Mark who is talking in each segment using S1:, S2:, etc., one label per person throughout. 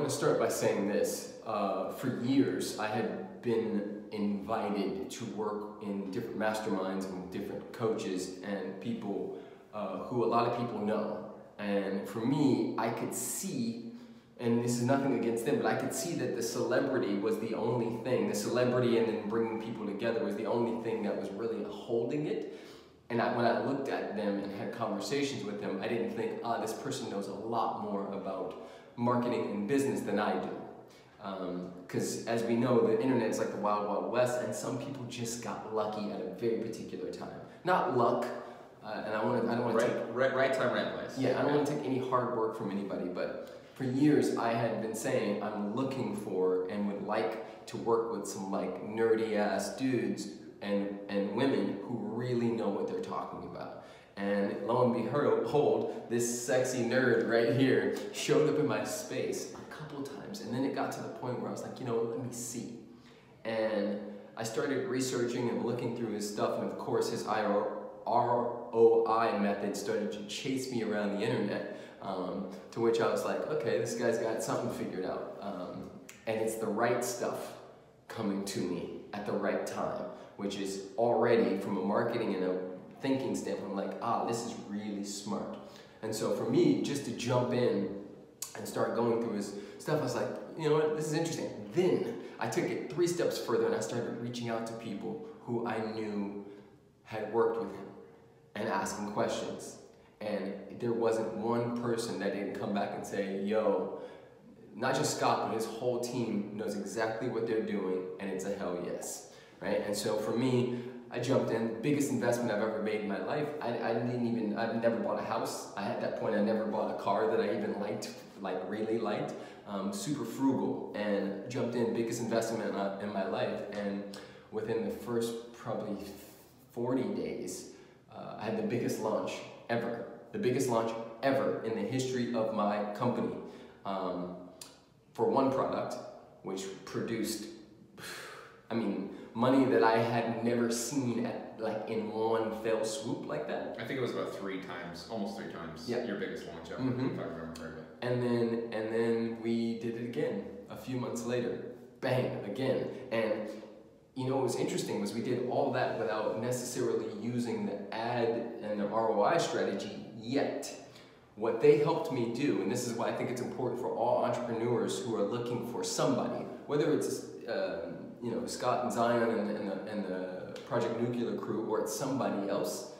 S1: want to start by saying this. For years, I had been invited to work in different masterminds and different coaches and people who a lot of people know. And for me, I could see, and this is nothing against them, but I could see that the celebrity was the only thing, the celebrity and then bringing people together was the only thing that was really holding it. And when I looked at them and had conversations with them, I didn't think, this person knows a lot more about marketing and business than I do. Because as we know, the internet is like the wild, wild west, and some people just got lucky at a very particular time. Not luck, and I don't want to take...
S2: Right time, right place.
S1: Yeah, I don't want to take any hard work from anybody, but for years I had been saying I'm looking for and would like to work with some like nerdy ass dudes and women who really know what they're talking about. And lo and behold, this sexy nerd right here showed up in my space a couple times, and then it got to the point where I was like, you know, let me see. And I started researching and looking through his stuff, and of course his ROI method started to chase me around the internet, to which I was like, okay, this guy's got something figured out. And it's the right stuff coming to me at the right time, which is already from a marketing and a thinking standpoint, I'm like, this is really smart. And so for me, just to jump in and start going through his stuff, I was like, you know what, this is interesting. Then I took it 3 steps further and I started reaching out to people who I knew had worked with him and asking questions. And there wasn't one person that didn't come back and say, yo, not just Scott, but his whole team knows exactly what they're doing, and it's a hell yes, right? And so for me, I jumped in, biggest investment I've ever made in my life. I've never bought a house. At that point, I never bought a car that I even liked, like really liked. Super frugal, and jumped in, biggest investment in my life. And within the first probably 40 days, I had the biggest launch ever. The biggest launch ever in the history of my company. For one product, which produced, money that I had never seen in one fell swoop like that.
S2: I think it was about 3 times, almost 3 times, your biggest launch ever, if I remember correctly.
S1: And then we did it again a few months later, bang, again. And you know what was interesting was we did all that without necessarily using the ad and the ROI strategy yet. What they helped me do, and this is why I think it's important for all entrepreneurs who are looking for somebody, whether it's Scott and Zion and the Project Nuclear crew, or it's somebody else,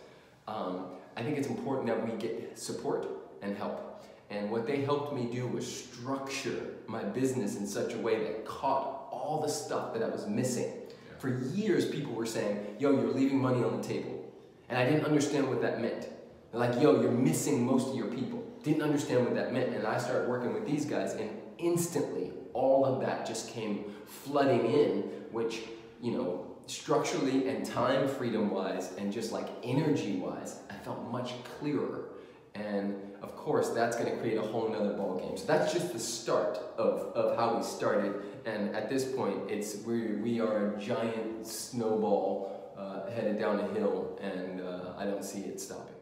S1: I think it's important that we get support and help. And what they helped me do was structure my business in such a way that caught all the stuff that I was missing. For years, people were saying, yo, you're leaving money on the table. And I didn't understand what that meant. They're like, yo, you're missing most of your people. Didn't understand what that meant. And I started working with these guys, and instantly, all of that just came flooding in, which, you know, structurally and time freedom-wise and just like energy-wise, I felt much clearer. And of course, that's going to create a whole nother ball game. So that's just the start of how we started. And at this point, we are a giant snowball headed down a hill, and I don't see it stopping.